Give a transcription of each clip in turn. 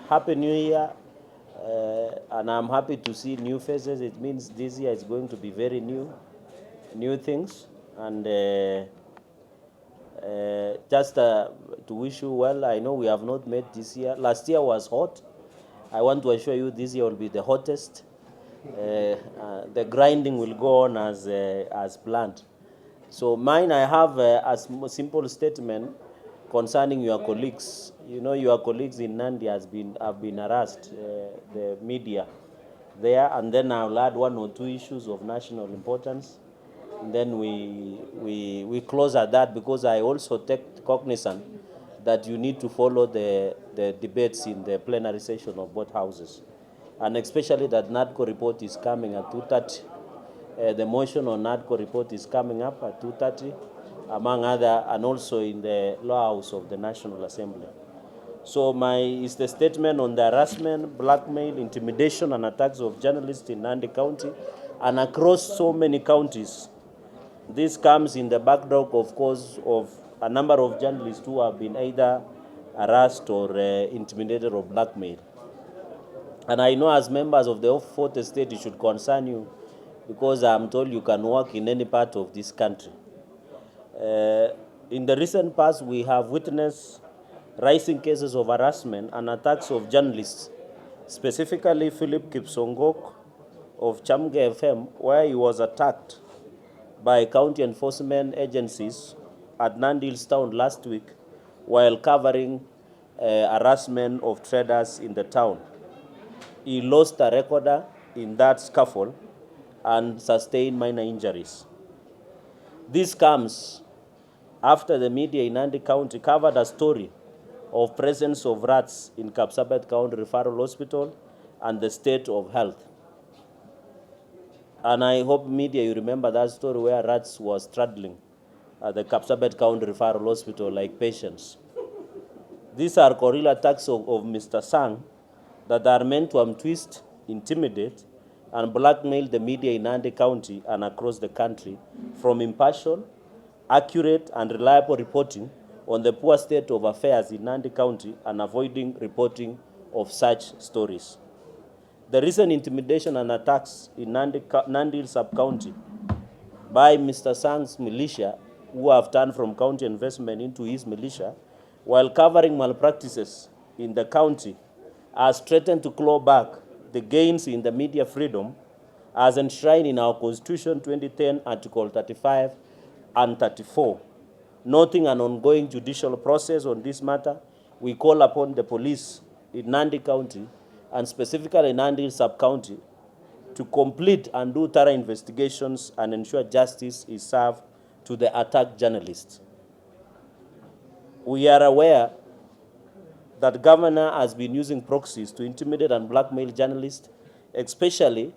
Happy New Year, and I'm happy to see new faces. It means this year is going to be very new things, and just to wish you well. I know we have not met this year. Last year was hot. I want to assure you this year will be the hottest. The grinding will go on as planned. So mine, I have a simple statement concerning your colleagues. You know, your colleagues in Nandi have been harassed, the media there, and then I'll add one or two issues of national importance. And then we close at that, because I also take cognizant that you need to follow the debates in the plenary session of both houses. And especially that NADCO report is coming at 2:30. The motion on NADCO report is coming up at 2:30, among other, and also in the Law House of the National Assembly. So is the statement on the harassment, blackmail, intimidation, and attacks of journalists in Nandi County and across so many counties. This comes in the backdrop, of course, of a number of journalists who have been either harassed or intimidated or blackmailed. And I know as members of the fourth estate, it should concern you, because I'm told you can work in any part of this country. In the recent past, we have witnessed rising cases of harassment and attacks of journalists, specifically Philip Kipsongok of Cherargei FM, where he was attacked by county enforcement agencies at Nandi Hills town last week while covering harassment of traders in the town. He lost a recorder in that scuffle and sustained minor injuries. This comes after the media in Nandi County covered a story of presence of rats in Kapsabet County Referral Hospital and the state of health. And I hope media, you remember that story where rats was straddling at the Kapsabet County Referral Hospital like patients. These are guerrilla attacks of Mr. Sang that are meant to twist, intimidate, and blackmail the media in Nandi County and across the country from impartial, accurate, and reliable reporting on the poor state of affairs in Nandi County and avoiding reporting of such stories. The recent intimidation and attacks in Nandi sub-county by Mr. Sang's militia, who have turned from county investment into his militia, while covering malpractices in the county, has threatened to claw back the gains in the media freedom as enshrined in our Constitution 2010, Article 35 and 34. Noting an ongoing judicial process on this matter, we call upon the police in Nandi County, and specifically Nandi sub-county, to complete and do thorough investigations and ensure justice is served to the attacked journalists. We are aware that governor has been using proxies to intimidate and blackmail journalists, especially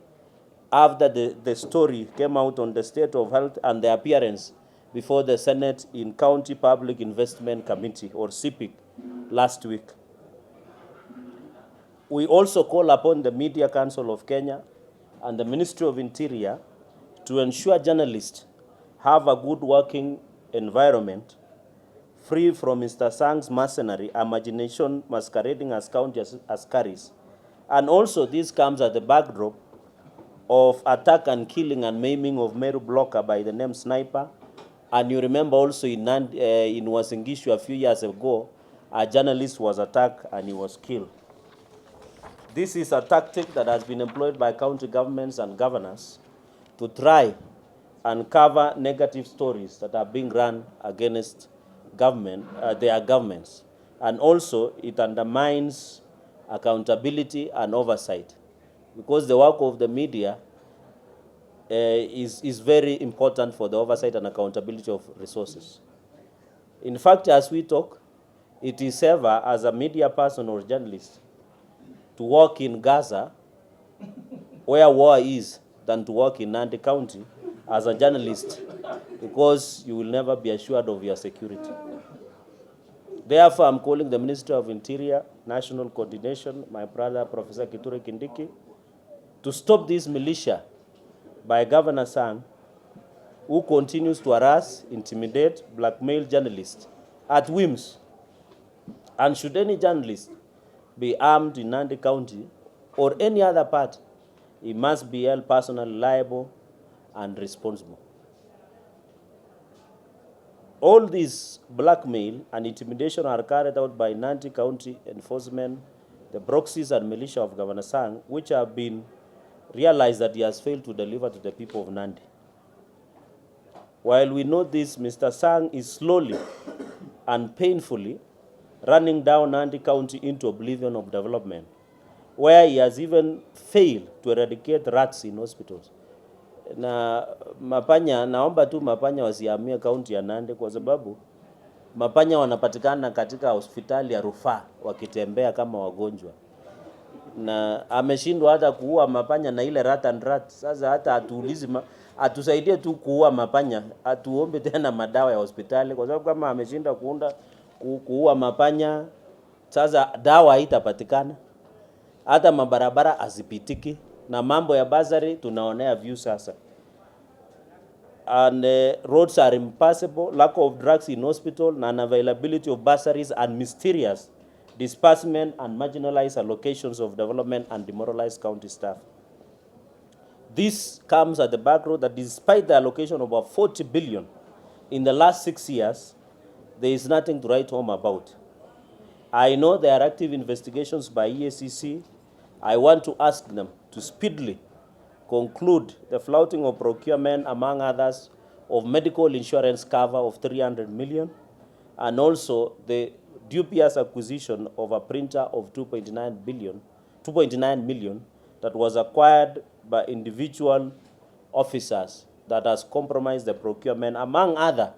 after the story came out on the state of health and the appearance before the Senate in County Public Investment Committee, or CPIC, last week. We also call upon the Media Council of Kenya and the Ministry of Interior to ensure journalists have a good working environment, free from Mr. Sang's mercenary imagination masquerading as county askaris. And also this comes at the backdrop of attack and killing and maiming of Meru blocker by the name Sniper. And you remember also in Wasingishu a few years ago, a journalist was attacked and he was killed. This is a tactic that has been employed by county governments and governors to try and cover negative stories that are being run against their governments. And also it undermines accountability and oversight, because the work of the media is very important for the oversight and accountability of resources. In fact, as we talk, it is safer as a media person or journalist to work in Gaza, where war is, than to work in Nandi County as a journalist, because you will never be assured of your security. Therefore, I'm calling the Ministry of Interior, National Coordination, my brother, Professor Kithure Kindiki, to stop this militia by Governor Sang, who continues to harass, intimidate, blackmail journalists at whims. And should any journalist be armed in Nandi County or any other part, he must be held personally liable and responsible. All this blackmail and intimidation are carried out by Nandi County enforcement, the proxies and militia of Governor Sang, which have been realized that he has failed to deliver to the people of Nandi. While we know this, Mr. Sang is slowly and painfully running down Nandi County into oblivion of development, where he has even failed to eradicate rats in hospitals. Na mapanya, naomba tu mapanya wasihamie kaunti ya Nandi kwa sababu mapanya wanapatikana katika hospitali ya rufaa wakitembea kama wagonjwa. Na ameshindwa hata kuua mapanya na ile rat and rat. Sasa hata atuulizi atusaidie tu kuua mapanya, atuombe tena madawa ya hospitali kwa sababu kama ameshinda kuua mapanya, sasa dawa haitapatikana. Hata mabarabara hazipitiki na mambo ya basari tunaonea view sasa. And roads are impassable, lack of drugs in hospital, non-availability of bursaries, and mysterious disbursement and marginalized allocations of development and demoralized county staff. This comes at the background that despite the allocation of about 40 billion in the last 6 years, there is nothing to write home about. I know there are active investigations by EACC. I want to ask them to speedily conclude the flouting of procurement, among others, of medical insurance cover of 300 million, and also the dubious acquisition of a printer of 2.9 million that was acquired by individual officers that has compromised the procurement, among other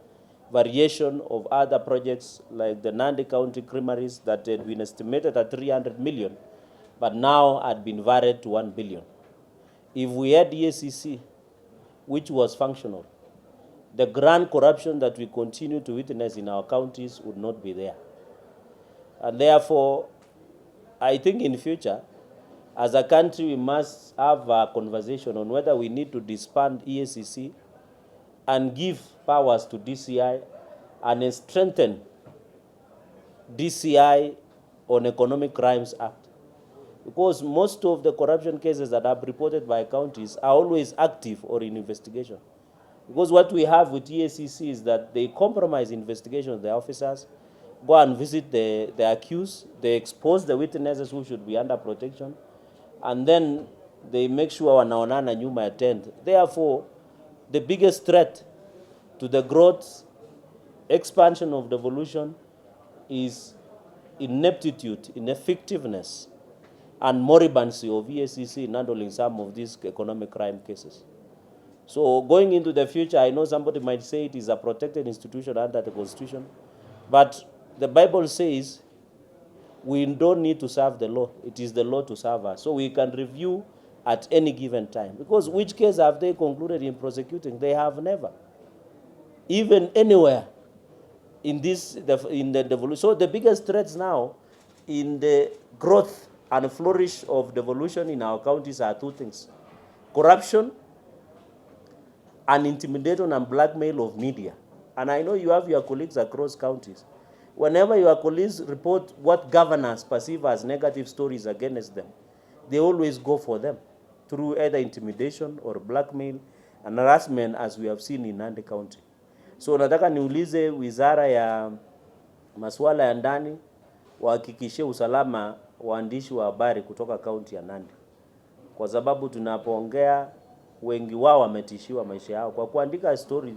variation of other projects like the Nandi County Creameries that had been estimated at 300 million, but now had been varied to 1 billion. If we had EACC, which was functional, the grand corruption that we continue to witness in our counties would not be there. And therefore, I think in future, as a country, we must have a conversation on whether we need to disband EACC and give powers to DCI and strengthen DCI on Economic Crimes Act. Because most of the corruption cases that are reported by counties are always active or in investigation. Because what we have with EACC is that they compromise investigation of the officers, go and visit the accused, they expose the witnesses who should be under protection, and then they make sure wanaonana nyuma ya tent. Therefore, the biggest threat to the growth, expansion of devolution is ineptitude, ineffectiveness, and moribancy of EACC in handling some of these economic crime cases. So going into the future, I know somebody might say it is a protected institution under the Constitution, but the Bible says we don't need to serve the law. It is the law to serve us. So we can review at any given time. Because which case have they concluded in prosecuting? They have never. Even anywhere in the devolution. So the biggest threats now in the growth and flourish of devolution in our counties are two things: corruption and intimidation and blackmail of media. And I know you have your colleagues across counties. Whenever your colleagues report what governors perceive as negative stories against them, they always go for them through either intimidation or blackmail and harassment, as we have seen in Nandi County. So nataka niulize wizara ya masuala ya ndani wahakikishie usalama waandishi wa habari kutoka kaunti ya Nandi, kwa sababu tunapoongea wengi wao wametishiwa maisha yao kwa kuandika story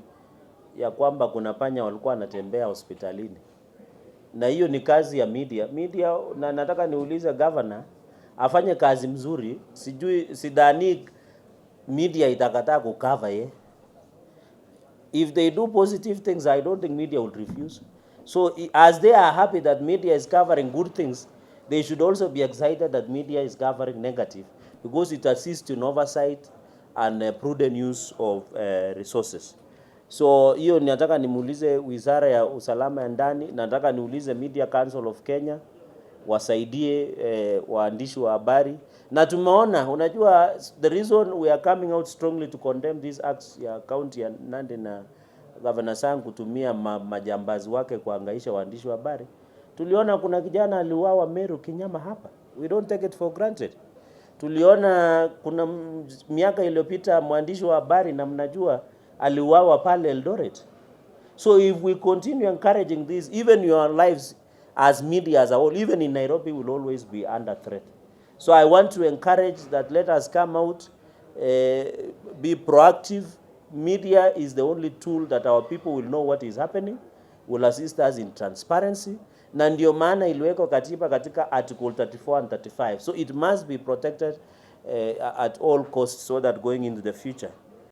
ya kwamba kuna panya walikuwa wanatembea hospitalini. Na hiyo ni kazi ya media. Na nataka niulize governor afanye kazi mzuri. Sidhani media itakataa kucover ye. If they do positive things, I don't think media will refuse. So as they are happy that media is covering good things, they should also be excited that media is covering negative, because it assists in oversight and prudent use of resources. So hiyo nataka nimuulize wizara ya usalama ya ndani, nataka niulize Media Council of Kenya wasaidie waandishi wa habari. Na tumeona, unajua, the reason we are coming out strongly to condemn these acts ya county ya Nandi na Governor Sang kutumia majambazi wake kuangaisha waandishi wa habari Tuliona kuna kijana aliuawa Meru kinyama hapa. We don't take it for granted. Tuliona kuna miaka iliyopita mwandishi wa habari na mnajua aliuawa pale Eldoret. So if we continue encouraging this, even your lives as media as a whole, even in Nairobi, will always be under threat. So I want to encourage that let us come out, be proactive. Media is the only tool that our people will know what is happening, will assist us in transparency. Na ndio maana iliwekwa katiba katika article 34 and 35. So it must be protected at all costs so that going into the future